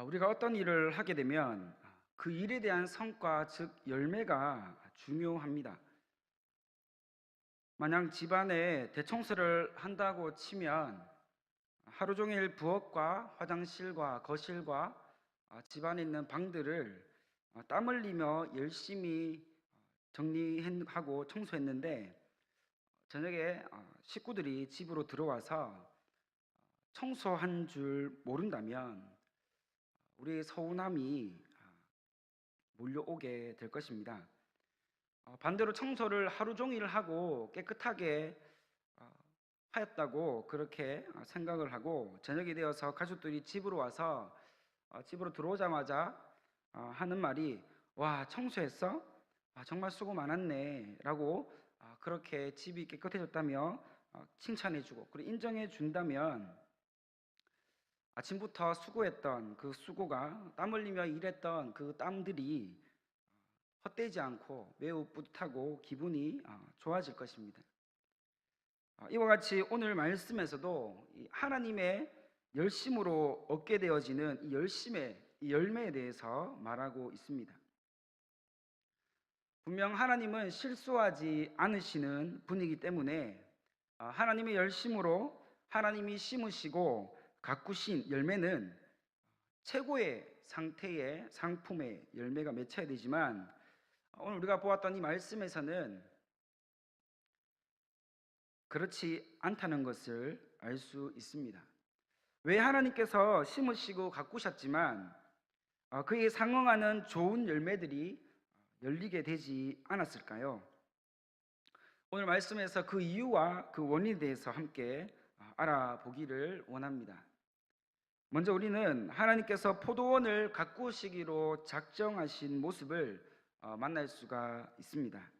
우리가 어떤 일을 하게 되면 그 일에 대한 성과, 즉 열매가 중요합니다. 만약 집안에 대청소를 한다고 치면 하루 종일 부엌과 화장실과 거실과 집안에 있는 방들을 땀 흘리며 열심히 정리하고 청소했는데, 저녁에 식구들이 집으로 들어와서 청소한 줄 모른다면 우리의 서운함이 몰려오게 될 것입니다. 반대로 청소를 하루 종일 하고 깨끗하게 어, 하였다고 그렇게 생각을 하고, 저녁이 되어서 가족들이 집으로 와서 집으로 들어오자마자 하는 말이 "와, 청소했어? 정말 수고 많았네" 라고 그렇게 집이 깨끗해졌다며 칭찬해주고 그리고 인정해 준다면, 아침부터 수고했던 그 수고가, 땀 흘리며 일했던 그 땀들이 헛되지 않고 매우 뿌듯하고 기분이 좋아질 것입니다. 이와 같이 오늘 말씀에서도 이 하나님의 열심으로 얻게 되어지는 이 열심의 이 열매에 대해서 말하고 있습니다. 분명 하나님은 실수하지 않으시는 분이기 때문에 하나님의 열심으로 하나님이 심으시고 가꾸신 열매는 최고의 상태의 상품의 열매가 맺혀야 되지만, 오늘 우리가 보았던 이 말씀에서는 그렇지 않다는 것을 알 수 있습니다. 왜 하나님께서 심으시고 가꾸셨지만 그에 상응하는 좋은 열매들이 열리게 되지 않았을까요? 오늘 말씀에서 그 이유와 그 원인에 대해서 함께 알아보기를 원합니다. 먼저 우리는 하나님께서 포도원을 가꾸시기로 작정하신 모습을 만날 수가 있습니다.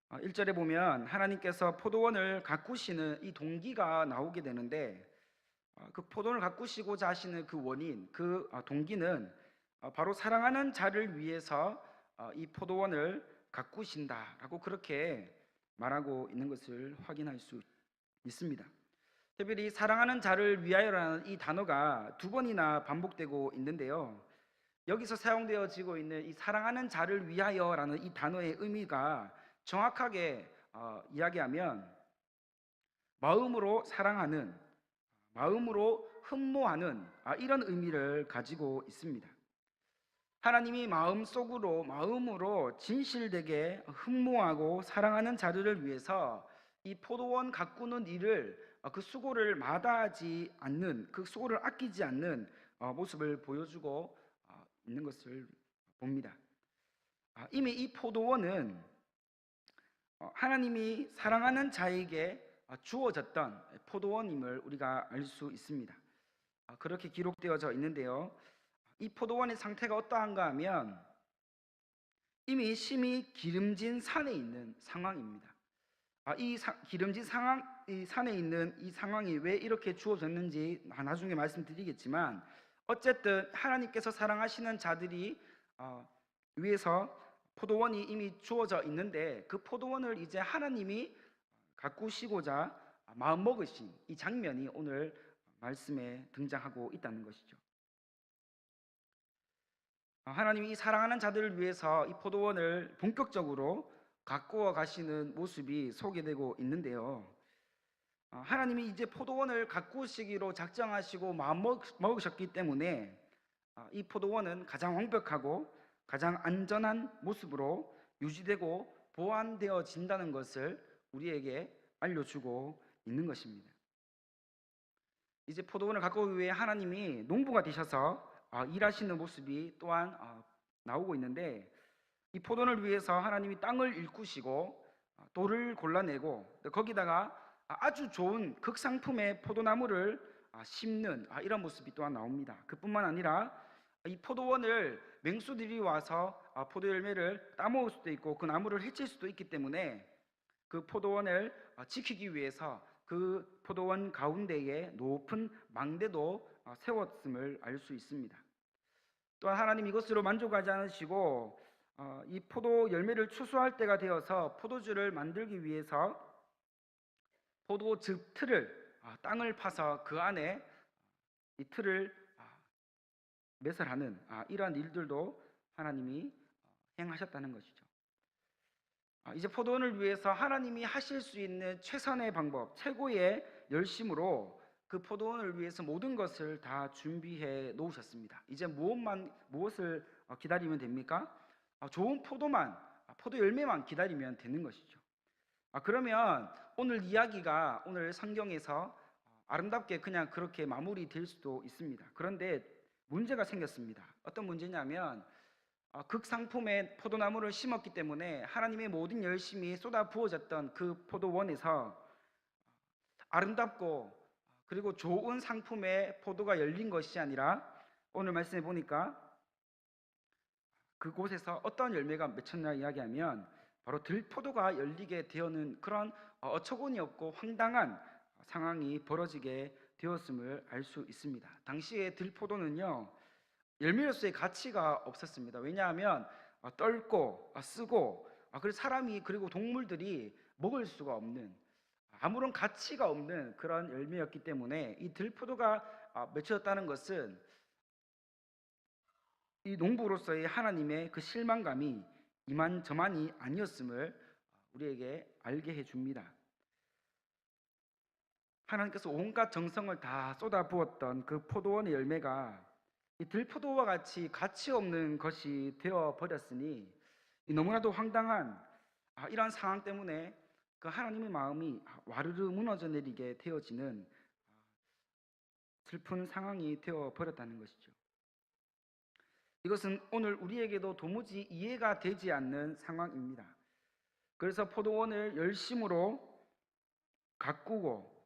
1절에 보면 하나님께서 포도원을 가꾸시는 이 동기가 나오게 되는데, 그 포도원을 가꾸시고자 하시는 그 원인, 그 동기는 바로 사랑하는 자를 위해서 이 포도원을 가꾸신다라고 그렇게 말하고 있는 것을 확인할 수 있습니다. 특별히 사랑하는 자를 위하여라는 이 단어가 두 번이나 반복되고 있는데요, 여기서 사용되어지고 있는 이 사랑하는 자를 위하여라는 이 단어의 의미가 정확하게 이야기하면 마음으로 사랑하는, 마음으로 흠모하는 이런 의미를 가지고 있습니다. 하나님이 마음으로 진실되게 흠모하고 사랑하는 자들을 위해서 이 포도원 가꾸는 일을, 그 수고를 마다하지 않는, 그 수고를 아끼지 않는 모습을 보여주고 있는 것을 봅니다. 이미 이 포도원은 하나님이 사랑하는 자에게 주어졌던 포도원임을 우리가 알 수 있습니다. 그렇게 기록되어져 있는데요, 이 포도원의 상태가 어떠한가 하면 이미 심이 기름진 산에 있는 상황입니다. 기름진 이 산에 있는 이 상황이 왜 이렇게 주어졌는지 나중에 말씀드리겠지만, 어쨌든 하나님께서 사랑하시는 자들이 위해서 포도원이 이미 주어져 있는데, 그 포도원을 이제 하나님이 가꾸시고자 마음먹으신 이 장면이 오늘 말씀에 등장하고 있다는 것이죠. 하나님이 이 사랑하는 자들을 위해서 이 포도원을 본격적으로 가꾸어 가시는 모습이 소개되고 있는데요, 하나님이 이제 포도원을 가꾸시기로 작정하시고 마음먹으셨기 때문에 이 포도원은 가장 완벽하고 가장 안전한 모습으로 유지되고 보완되어진다는 것을 우리에게 알려주고 있는 것입니다. 이제 포도원을 가꾸기 위해 하나님이 농부가 되셔서 일하시는 모습이 또한 나오고 있는데, 이 포도원을 위해서 하나님이 땅을 일구시고 돌을 골라내고 거기다가 아주 좋은 극상품의 포도나무를 심는 이런 모습이 또한 나옵니다. 그뿐만 아니라 이 포도원을 맹수들이 와서 포도 열매를 따먹을 수도 있고 그 나무를 해칠 수도 있기 때문에 그 포도원을 지키기 위해서 그 포도원 가운데에 높은 망대도 세웠음을 알 수 있습니다. 또한 하나님 이것으로 만족하지 않으시고 이 포도 열매를 추수할 때가 되어서 포도주를 만들기 위해서 포도즙 틀을, 땅을 파서 그 안에 이 틀을 매설하는 이러한 일들도 하나님이 행하셨다는 것이죠. 이제 포도원을 위해서 하나님이 하실 수 있는 최선의 방법, 최고의 열심으로 그 포도원을 위해서 모든 것을 다 준비해 놓으셨습니다. 이제 무엇을 기다리면 됩니까? 좋은 포도 열매만 기다리면 되는 것이죠. 그러면 오늘 이야기가 오늘 성경에서 아름답게 그냥 그렇게 마무리될 수도 있습니다. 그런데 문제가 생겼습니다. 어떤 문제냐면 극상품의 포도나무를 심었기 때문에 하나님의 모든 열심이 쏟아 부어졌던 그 포도원에서 아름답고 그리고 좋은 상품의 포도가 열린 것이 아니라 오늘 말씀해 보니까 그곳에서 어떤 열매가 맺혔나 이야기하면 바로 들포도가 열리게 되었는 그런 어처구니 없고 황당한 상황이 벌어지게 되었음을 알 수 있습니다. 당시에 들포도는요 열매로서의 가치가 없었습니다. 왜냐하면 떫고 쓰고 그리고 사람이 그리고 동물들이 먹을 수가 없는 아무런 가치가 없는 그런 열매였기 때문에 이 들포도가 맺혀졌다는 것은 이 농부로서의 하나님의 그 실망감이 이만저만이 아니었음을 우리에게 알게 해줍니다. 하나님께서 온갖 정성을 다 쏟아부었던 그 포도원의 열매가 이 들포도와 같이 가치 없는 것이 되어 버렸으니 너무나도 황당한 이러한 상황 때문에 그 하나님의 마음이 와르르 무너져 내리게 되어지는 슬픈 상황이 되어 버렸다는 것이죠. 이것은 오늘 우리에게도 도무지 이해가 되지 않는 상황입니다. 그래서 포도원을 열심으로 가꾸고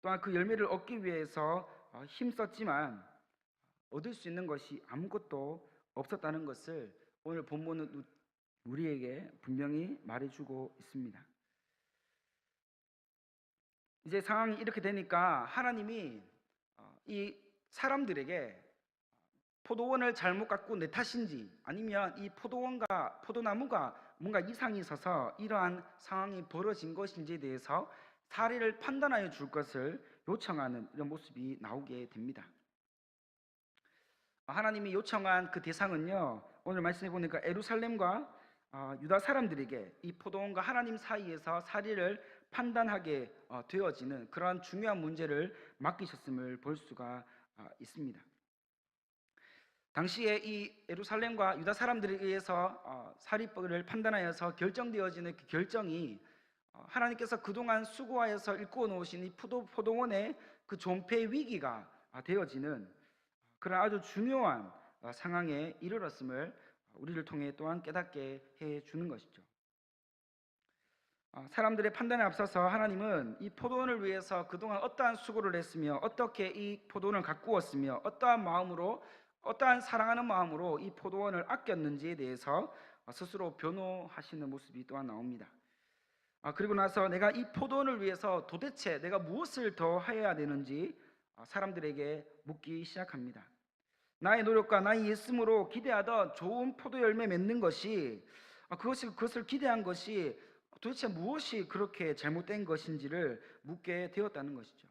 또한 그 열매를 얻기 위해서 힘썼지만 얻을 수 있는 것이 아무것도 없었다는 것을 오늘 본문은 우리에게 분명히 말해주고 있습니다. 이제 상황이 이렇게 되니까 하나님이 이 사람들에게 포도원을 잘못 가꾼 내 탓인지 아니면 이 포도나무가 뭔가 이상이 있어서 이러한 상황이 벌어진 것인지에 대해서 사례를 판단하여 줄 것을 요청하는 이런 모습이 나오게 됩니다. 하나님이 요청한 그 대상은요 오늘 말씀해 보니까 예루살렘과 유다 사람들에게 이 포도원과 하나님 사이에서 사례를 판단하게 되어지는 그러한 중요한 문제를 맡기셨음을 볼 수가 있습니다. 당시에 이 예루살렘과 유다 사람들에 의해서 사리법을 판단하여서 결정되어지는 그 결정이 하나님께서 그동안 수고하여서 일구어 놓으신 이 포도원의 그 존폐 위기가 되어지는 그런 아주 중요한 상황에 이르렀음을 우리를 통해 또한 깨닫게 해주는 것이죠. 사람들의 판단에 앞서서 하나님은 이 포도원을 위해서 그동안 어떠한 수고를 했으며 어떻게 이 포도원을 가꾸었으며 어떠한 사랑하는 마음으로 이 포도원을 아꼈는지에 대해서 스스로 변호하시는 모습이 또한 나옵니다. 그리고 나서 내가 이 포도원을 위해서 도대체 내가 무엇을 더 해야 되는지 사람들에게 묻기 시작합니다. 나의 노력과 나의 예씀으로 기대하던 좋은 포도 열매 맺는 것이 그것을 기대한 것이 도대체 무엇이 그렇게 잘못된 것인지를 묻게 되었다는 것이죠.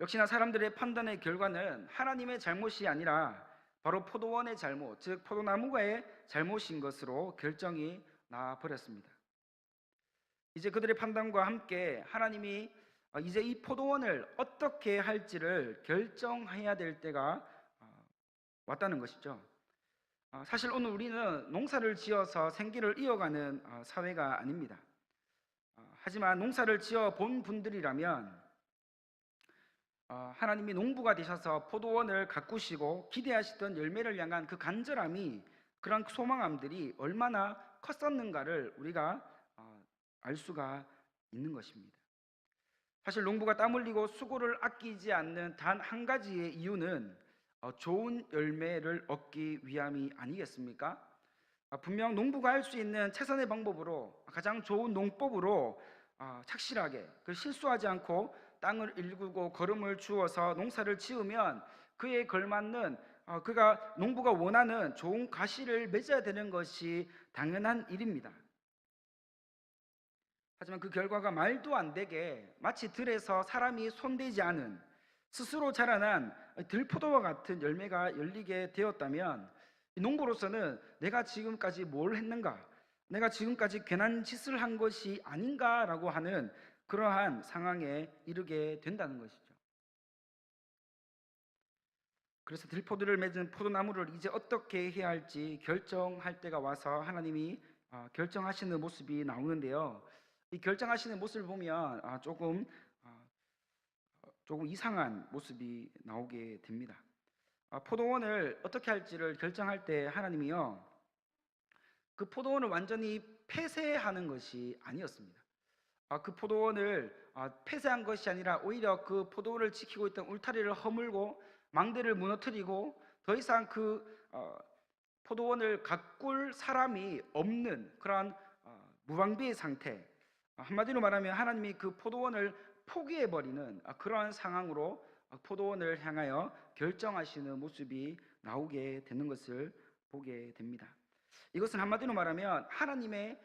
역시나 사람들의 판단의 결과는 하나님의 잘못이 아니라 바로 포도원의 잘못, 즉 포도나무가의 잘못인 것으로 결정이 나버렸습니다. 이제 그들의 판단과 함께 하나님이 이제 이 포도원을 어떻게 할지를 결정해야 될 때가 왔다는 것이죠. 사실 오늘 우리는 농사를 지어서 생계를 이어가는 사회가 아닙니다. 하지만 농사를 지어 본 분들이라면 하나님이 농부가 되셔서 포도원을 가꾸시고 기대하시던 열매를 향한 그 간절함이 그런 소망함들이 얼마나 컸었는가를 우리가 알 수가 있는 것입니다. 사실 농부가 땀 흘리고 수고를 아끼지 않는 단 한 가지의 이유는 좋은 열매를 얻기 위함이 아니겠습니까? 분명 농부가 할 수 있는 최선의 방법으로 가장 좋은 농법으로 착실하게 실수하지 않고 땅을 일구고 거름을 주어서 농사를 지으면 그에 걸맞는 농부가 원하는 좋은 가시를 맺어야 되는 것이 당연한 일입니다. 하지만 그 결과가 말도 안 되게 마치 들에서 사람이 손대지 않은 스스로 자라난 들포도와 같은 열매가 열리게 되었다면 농부로서는 내가 지금까지 뭘 했는가? 내가 지금까지 괜한 짓을 한 것이 아닌가라고 하는 그러한 상황에 이르게 된다는 것이죠. 그래서 들포도를 맺은 포도나무를 이제 어떻게 해야 할지 결정할 때가 와서 하나님이 결정하시는 모습이 나오는데요. 이 결정하시는 모습을 보면 조금 이상한 모습이 나오게 됩니다. 포도원을 어떻게 할지를 결정할 때 하나님이요, 그 포도원을 완전히 폐쇄하는 것이 아니었습니다. 그 포도원을 폐쇄한 것이 아니라 오히려 그 포도원을 지키고 있던 울타리를 허물고 망대를 무너뜨리고 더 이상 그 포도원을 가꿀 사람이 없는 그러한 무방비의 상태, 한마디로 말하면 하나님이 그 포도원을 포기해버리는 그러한 상황으로 포도원을 향하여 결정하시는 모습이 나오게 되는 것을 보게 됩니다. 이것은 한마디로 말하면 하나님의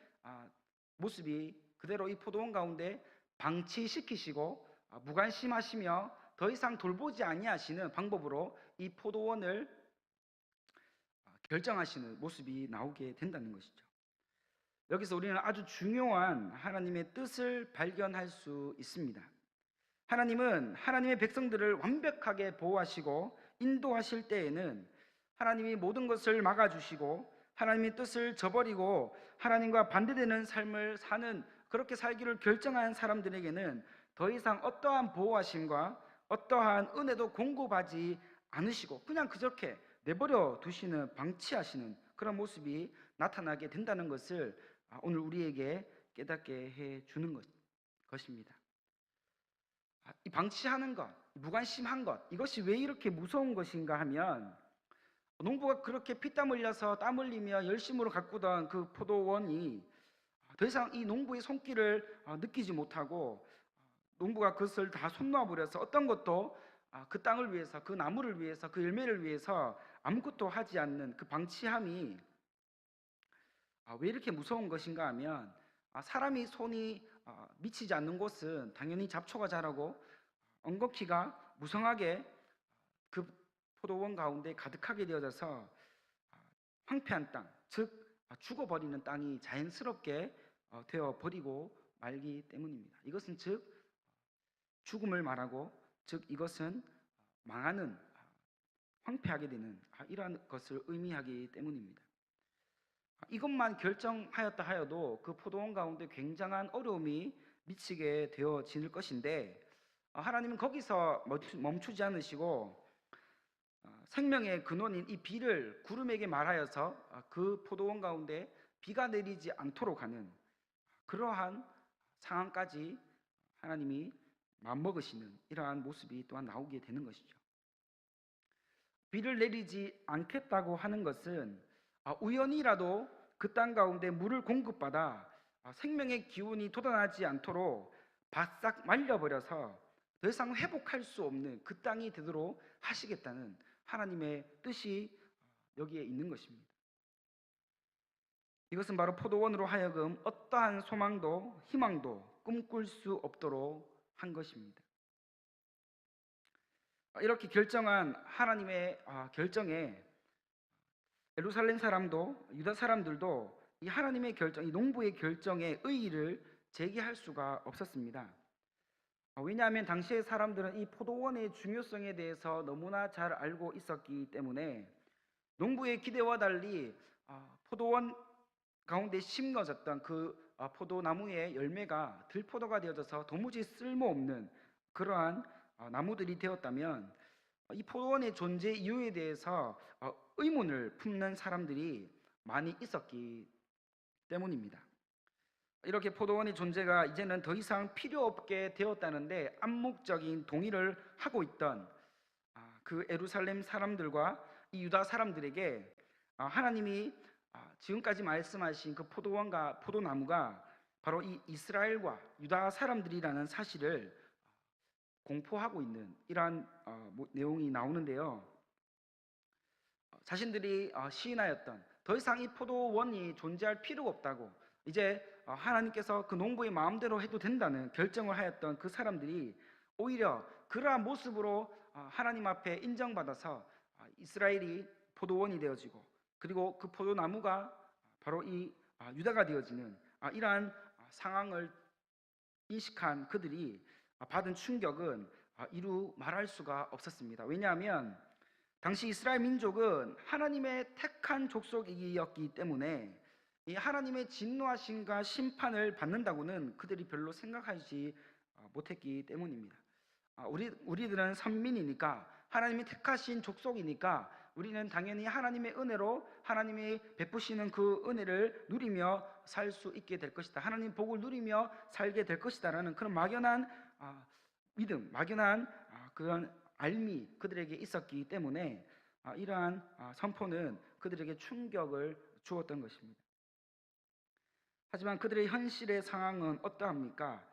모습이 그대로 이 포도원 가운데 방치시키시고 무관심하시며 더 이상 돌보지 아니하시는 방법으로 이 포도원을 결정하시는 모습이 나오게 된다는 것이죠. 여기서 우리는 아주 중요한 하나님의 뜻을 발견할 수 있습니다. 하나님은 하나님의 백성들을 완벽하게 보호하시고 인도하실 때에는 하나님이 모든 것을 막아주시고 하나님의 뜻을 저버리고 하나님과 반대되는 삶을 사는, 그렇게 살기를 결정한 사람들에게는 더 이상 어떠한 보호하심과 어떠한 은혜도 공급하지 않으시고 그냥 그렇게 내버려 두시는, 방치하시는 그런 모습이 나타나게 된다는 것을 오늘 우리에게 깨닫게 해 주는 것입니다. 이 방치하는 것, 무관심한 것, 이것이 왜 이렇게 무서운 것인가 하면, 농부가 그렇게 피땀 흘려서 땀 흘리며 열심으로 가꾸던 그 포도원이 더 이상 이 농부의 손길을 느끼지 못하고 농부가 그것을 다 손놓아 버려서 어떤 것도 그 땅을 위해서, 그 나무를 위해서, 그 열매를 위해서 아무것도 하지 않는 그 방치함이 왜 이렇게 무서운 것인가 하면, 사람이 손이 미치지 않는 곳은 당연히 잡초가 자라고 엉겅퀴가 무성하게 그 포도원 가운데 가득하게 되어져서 황폐한 땅, 즉 죽어버리는 땅이 자연스럽게 되어버리고 말기 때문입니다. 이것은 즉 죽음을 말하고, 즉 이것은 망하는, 황폐하게 되는 이러한 것을 의미하기 때문입니다. 이것만 결정하였다 하여도 그 포도원 가운데 굉장한 어려움이 미치게 되어질 것인데, 하나님은 거기서 멈추지 않으시고 생명의 근원인 이 비를 구름에게 말하여서 그 포도원 가운데 비가 내리지 않도록 하는 그러한 상황까지 하나님이 맘먹으시는 이러한 모습이 또한 나오게 되는 것이죠. 비를 내리지 않겠다고 하는 것은 우연이라도 그 땅 가운데 물을 공급받아 생명의 기운이 돋아나지 않도록 바싹 말려버려서 더 이상 회복할 수 없는 그 땅이 되도록 하시겠다는 하나님의 뜻이 여기에 있는 것입니다. 이것은 바로 포도원으로 하여금 어떠한 소망도 희망도 꿈꿀 수 없도록 한 것입니다. 이렇게 결정한 하나님의 결정에 예루살렘 사람도 유다 사람들도 이 하나님의 결정, 이 농부의 결정에 의의를 제기할 수가 없었습니다. 왜냐하면 당시의 사람들은 이 포도원의 중요성에 대해서 너무나 잘 알고 있었기 때문에 농부의 기대와 달리 포도원 가운데 심겨졌던 그 포도나무의 열매가 들포도가 되어져서 도무지 쓸모없는 그러한 나무들이 되었다면 이 포도원의 존재 이유에 대해서 의문을 품는 사람들이 많이 있었기 때문입니다. 이렇게 포도원의 존재가 이제는 더 이상 필요 없게 되었다는데 암묵적인 동의를 하고 있던 그 예루살렘 사람들과 이 유다 사람들에게 하나님이 지금까지 말씀하신 그 포도원과 포도나무가 바로 이 이스라엘과 유다 사람들이라는 사실을 공포하고 있는 이러한 내용이 나오는데요. 자신들이 시인하였던 더 이상 이 포도원이 존재할 필요가 없다고, 이제 하나님께서 그 농부의 마음대로 해도 된다는 결정을 하였던 그 사람들이 오히려 그러한 모습으로 하나님 앞에 인정받아서 이스라엘이 포도원이 되어지고, 그리고 그 포도나무가 바로 이 유다가 되어지는 이러한 상황을 인식한 그들이 받은 충격은 이루 말할 수가 없었습니다. 왜냐하면 당시 이스라엘 민족은 하나님의 택한 족속이었기 때문에 이 하나님의 진노하심과 심판을 받는다고는 그들이 별로 생각하지 못했기 때문입니다. 우리들은 선민이니까, 하나님이 택하신 족속이니까 우리는 당연히 하나님의 은혜로 하나님이 베푸시는 그 은혜를 누리며 살 수 있게 될 것이다, 하나님 복을 누리며 살게 될 것이다 라는 그런 막연한 믿음, 막연한 그런 알미 그들에게 있었기 때문에 이러한 선포는 그들에게 충격을 주었던 것입니다. 하지만 그들의 현실의 상황은 어떠합니까?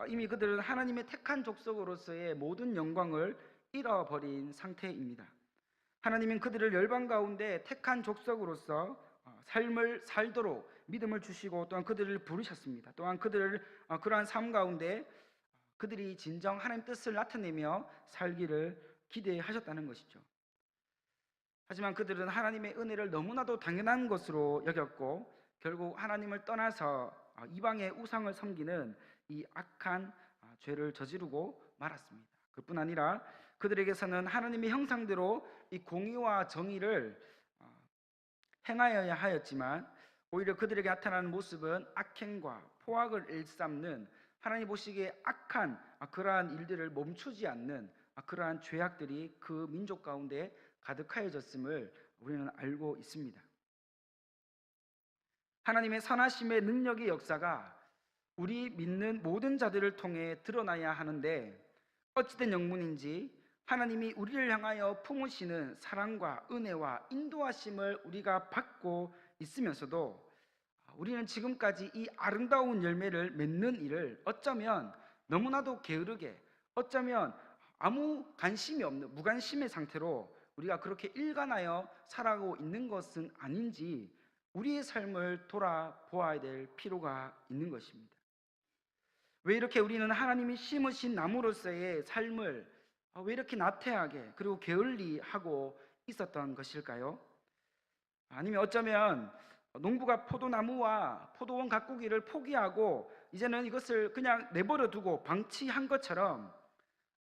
이미 그들은 하나님의 택한 족속으로서의 모든 영광을 잃어버린 상태입니다. 하나님은 그들을 열방 가운데 택한 족속으로서 삶을 살도록 믿음을 주시고, 또한 그들을 부르셨습니다. 또한 그들을 그러한 삶 가운데 그들이 진정 하나님 뜻을 나타내며 살기를 기대하셨다는 것이죠. 하지만 그들은 하나님의 은혜를 너무나도 당연한 것으로 여겼고, 결국 하나님을 떠나서 이방의 우상을 섬기는 이 악한 죄를 저지르고 말았습니다. 그뿐 아니라 그들에게서는 하나님의 형상대로 이 공의와 정의를 행하여야 하였지만, 오히려 그들에게 나타나는 모습은 악행과 포악을 일삼는, 하나님 보시기에 악한 그러한 일들을 멈추지 않는 그러한 죄악들이 그 민족 가운데 가득하여졌음을 우리는 알고 있습니다. 하나님의 선하심의 능력의 역사가 우리 믿는 모든 자들을 통해 드러나야 하는데, 어찌된 영문인지 하나님이 우리를 향하여 품으시는 사랑과 은혜와 인도하심을 우리가 받고 있으면서도 우리는 지금까지 이 아름다운 열매를 맺는 일을 어쩌면 너무나도 게으르게, 어쩌면 아무 관심이 없는 무관심의 상태로 우리가 그렇게 일관하여 살아가고 있는 것은 아닌지 우리의 삶을 돌아보아야 될 필요가 있는 것입니다. 왜 이렇게 우리는 하나님이 심으신 나무로서의 삶을 왜 이렇게 나태하게 그리고 게을리하고 있었던 것일까요? 아니면 어쩌면 농부가 포도나무와 포도원 가꾸기를 포기하고 이제는 이것을 그냥 내버려 두고 방치한 것처럼,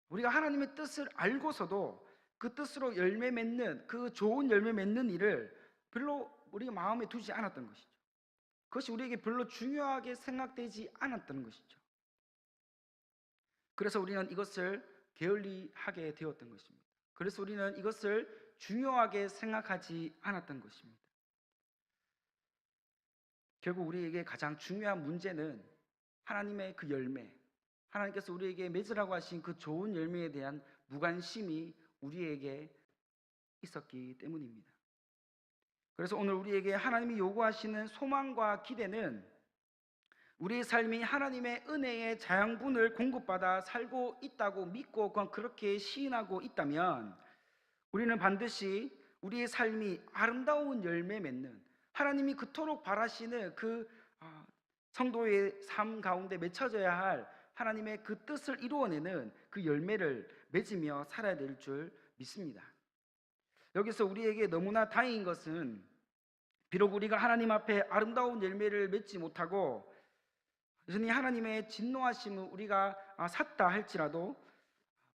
우리가 하나님의 뜻을 알고서도 그 뜻으로 열매 맺는, 그 좋은 열매 맺는 일을 별로 우리가 마음에 두지 않았던 것이죠. 그것이 우리에게 별로 중요하게 생각되지 않았던 것이죠. 그래서 우리는 이것을 게을리하게 되었던 것입니다. 그래서 우리는 이것을 중요하게 생각하지 않았던 것입니다. 결국 우리에게 가장 중요한 문제는 하나님의 그 열매, 하나님께서 우리에게 맺으라고 하신 그 좋은 열매에 대한 무관심이 우리에게 있었기 때문입니다. 그래서 오늘 우리에게 하나님이 요구하시는 소망과 기대는 우리의 삶이 하나님의 은혜의 자양분을 공급받아 살고 있다고 믿고 그렇게 시인하고 있다면, 우리는 반드시 우리의 삶이 아름다운 열매 맺는, 하나님이 그토록 바라시는 그 성도의 삶 가운데 맺혀져야 할 하나님의 그 뜻을 이루어내는 그 열매를 맺으며 살아야 될 줄 믿습니다. 여기서 우리에게 너무나 다행인 것은, 비록 우리가 하나님 앞에 아름다운 열매를 맺지 못하고 여전히 하나님의 진노하심을 우리가 샀다 할지라도,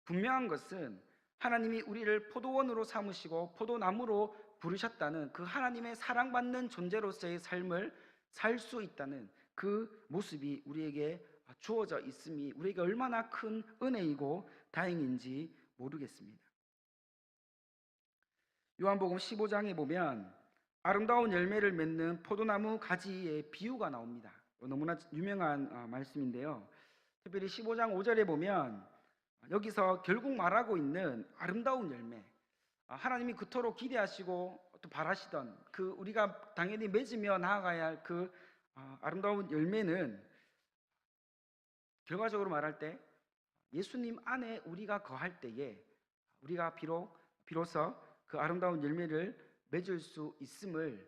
분명한 것은 하나님이 우리를 포도원으로 삼으시고 포도나무로 부르셨다는 그 하나님의 사랑받는 존재로서의 삶을 살 수 있다는 그 모습이 우리에게 주어져 있음이 우리에게 얼마나 큰 은혜이고 다행인지 모르겠습니다. 요한복음 15장에 보면 아름다운 열매를 맺는 포도나무 가지의 비유가 나옵니다. 너무나 유명한 말씀인데요. 특별히 15장 5절에 보면 여기서 결국 말하고 있는 아름다운 열매, 하나님이 그토록 기대하시고 또 바라시던 그 우리가 당연히 맺으며 나아가야 할 그 아름다운 열매는, 결과적으로 말할 때 예수님 안에 우리가 거할 때에 우리가 비로소 그 아름다운 열매를 맺을 수 있음을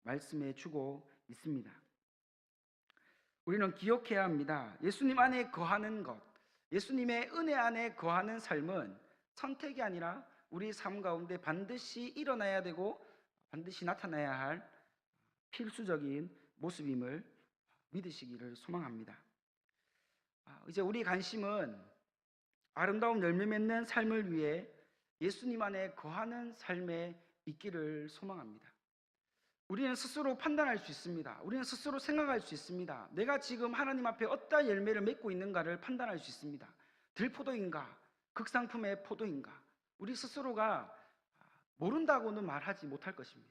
말씀해 주고 있습니다. 우리는 기억해야 합니다. 예수님 안에 거하는 것, 예수님의 은혜 안에 거하는 삶은 선택이 아니라 우리 삶 가운데 반드시 일어나야 되고 반드시 나타나야 할 필수적인 모습임을 믿으시기를 소망합니다. 이제 우리 관심은 아름다운 열매 맺는 삶을 위해 예수님 안에 거하는 삶에 있기를 소망합니다. 우리는 스스로 판단할 수 있습니다. 우리는 스스로 생각할 수 있습니다. 내가 지금 하나님 앞에 어떠한 열매를 맺고 있는가를 판단할 수 있습니다. 들포도인가 극상품의 포도인가, 우리 스스로가 모른다고는 말하지 못할 것입니다.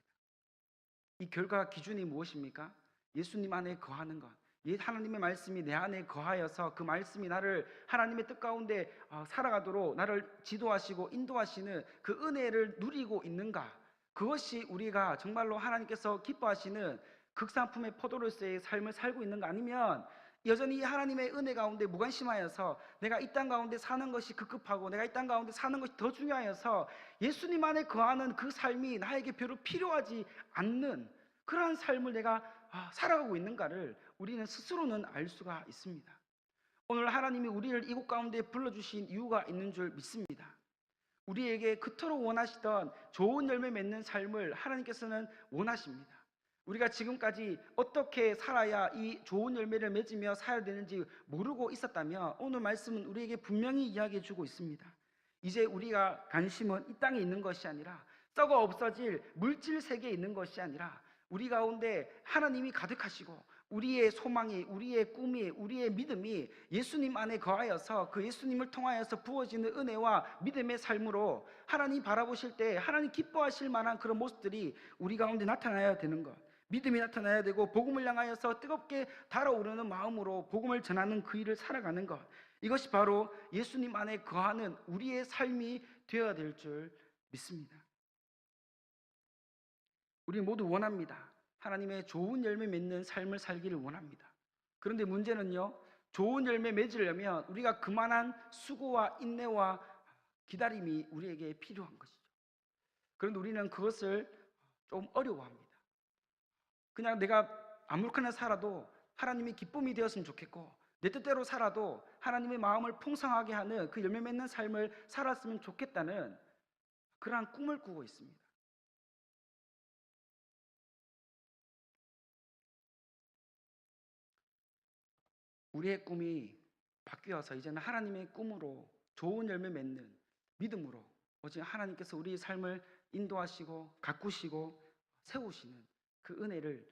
이 결과 기준이 무엇입니까? 예수님 안에 거하는 것, 하나님의 말씀이 내 안에 거하여서 그 말씀이 나를 하나님의 뜻 가운데 살아가도록 나를 지도하시고 인도하시는 그 은혜를 누리고 있는가, 그것이 우리가 정말로 하나님께서 기뻐하시는 극상품의 포도로서의 삶을 살고 있는가, 아니면 여전히 하나님의 은혜 가운데 무관심하여서 내가 이 땅 가운데 사는 것이 급급하고 내가 이 땅 가운데 사는 것이 더 중요하여서 예수님 안에 거하는 그 삶이 나에게 별로 필요하지 않는 그러한 삶을 내가 살아가고 있는가를 우리는 스스로는 알 수가 있습니다. 오늘 하나님이 우리를 이곳 가운데 불러주신 이유가 있는 줄 믿습니다. 우리에게 그토록 원하시던 좋은 열매 맺는 삶을 하나님께서는 원하십니다. 우리가 지금까지 어떻게 살아야 이 좋은 열매를 맺으며 살아야 되는지 모르고 있었다면 오늘 말씀은 우리에게 분명히 이야기해 주고 있습니다. 이제 우리가 관심은 이 땅에 있는 것이 아니라 썩어 없어질 물질 세계에 있는 것이 아니라 우리 가운데 하나님이 가득하시고 우리의 소망이, 우리의 꿈이, 우리의 믿음이 예수님 안에 거하여서 그 예수님을 통하여서 부어지는 은혜와 믿음의 삶으로 하나님 바라보실 때 하나님 기뻐하실 만한 그런 모습들이 우리 가운데 나타나야 되는 것, 믿음이 나타나야 되고 복음을 향하여서 뜨겁게 달아오르는 마음으로 복음을 전하는 그 일을 살아가는 것, 이것이 바로 예수님 안에 거하는 우리의 삶이 되어야 될 줄 믿습니다. 우리 모두 원합니다. 하나님의 좋은 열매 맺는 삶을 살기를 원합니다. 그런데 문제는요, 좋은 열매 맺으려면 우리가 그만한 수고와 인내와 기다림이 우리에게 필요한 것이죠. 그런데 우리는 그것을 좀 어려워합니다. 그냥 내가 아무렇게나 살아도 하나님이 기쁨이 되었으면 좋겠고 내 뜻대로 살아도 하나님의 마음을 풍성하게 하는 그 열매 맺는 삶을 살았으면 좋겠다는 그러한 꿈을 꾸고 있습니다. 우리의 꿈이 바뀌어서 이제는 하나님의 꿈으로 좋은 열매 맺는 믿음으로 오직 하나님께서 우리의 삶을 인도하시고 가꾸시고 세우시는 그 은혜를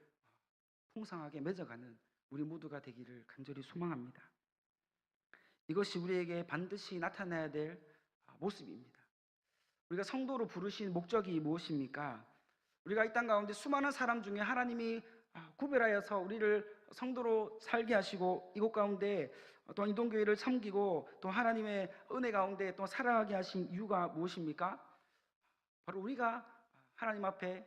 풍성하게 맺어가는 우리 모두가 되기를 간절히 소망합니다. 이것이 우리에게 반드시 나타나야 될 모습입니다. 우리가 성도로 부르신 목적이 무엇입니까? 우리가 이 땅 가운데 수많은 사람 중에 하나님이 구별하여서 우리를 성도로 살게 하시고 이곳 가운데 또 이동교회를 섬기고 또 하나님의 은혜 가운데 또 살아가게 하신 이유가 무엇입니까? 바로 우리가 하나님 앞에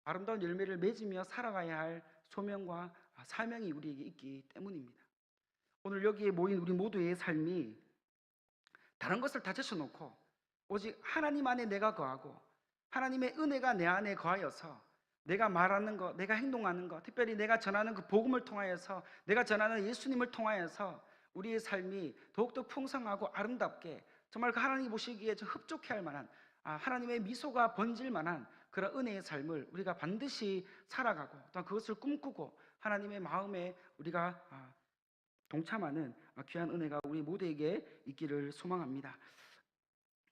아름다운 열매를 맺으며 살아가야 할 소명과 사명이 우리에게 있기 때문입니다. 오늘 여기에 모인 우리 모두의 삶이 다른 것을 다 제쳐놓고 오직 하나님 안에 내가 거하고 하나님의 은혜가 내 안에 거하여서 내가 말하는 것, 내가 행동하는 것, 특별히 내가 전하는 그 복음을 통하여서 내가 전하는 예수님을 통하여서 우리의 삶이 더욱더 풍성하고 아름답게 정말 그 하나님이 보시기에 흡족해 할 만한 하나님의 미소가 번질 만한 그런 은혜의 삶을 우리가 반드시 살아가고 또 그것을 꿈꾸고 하나님의 마음에 우리가 동참하는 귀한 은혜가 우리 모두에게 있기를 소망합니다.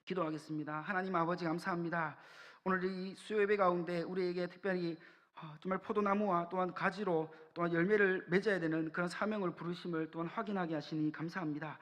기도하겠습니다. 하나님 아버지 감사합니다. 오늘 이 수요 예배 가운데 우리에게 특별히 정말 포도나무와 또한 가지로 또한 열매를 맺어야 되는 그런 사명을 부르심을 또한 확인하게 하시니 감사합니다.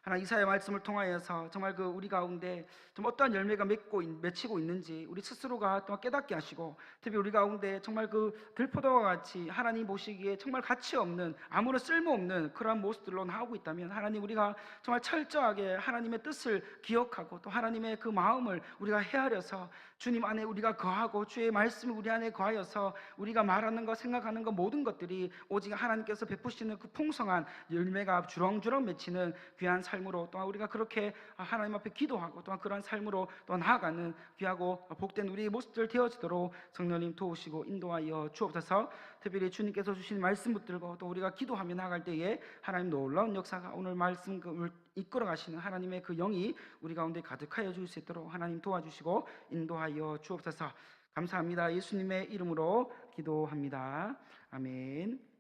하나님 이사야 말씀을 통하여서 정말 그 우리 가운데 좀 어떠한 열매가 맺히고 있는지 우리 스스로가 또 깨닫게 하시고 특히 우리 가운데 정말 그 들포도와 같이 하나님 보시기에 정말 가치 없는 아무런 쓸모없는 그러한 모습들로 나오고 있다면 하나님 우리가 정말 철저하게 하나님의 뜻을 기억하고 또 하나님의 그 마음을 우리가 헤아려서 주님 안에 우리가 거하고 주의 말씀이 우리 안에 거하여서 우리가 말하는 것 생각하는 것 모든 것들이 오직 하나님께서 베푸시는 그 풍성한 열매가 주렁주렁 맺히는 귀한 삶으로 또한 우리가 그렇게 하나님 앞에 기도하고 또한 그러한 삶으로 또 나아가는 귀하고 복된 우리의 모습들 되어지도록 성령님 도우시고 인도하여 주옵소서. 특별히 주님께서 주신 말씀 붙들고 또 우리가 기도하며 나아갈 때에 하나님 놀라운 역사가 오늘 말씀 이끌어 가시는 하나님의 그 영이 우리 가운데 가득하여 줄 수 있도록 하나님 도와주시고 인도하여 주옵소서. 감사합니다. 예수님의 이름으로 기도합니다. 아멘.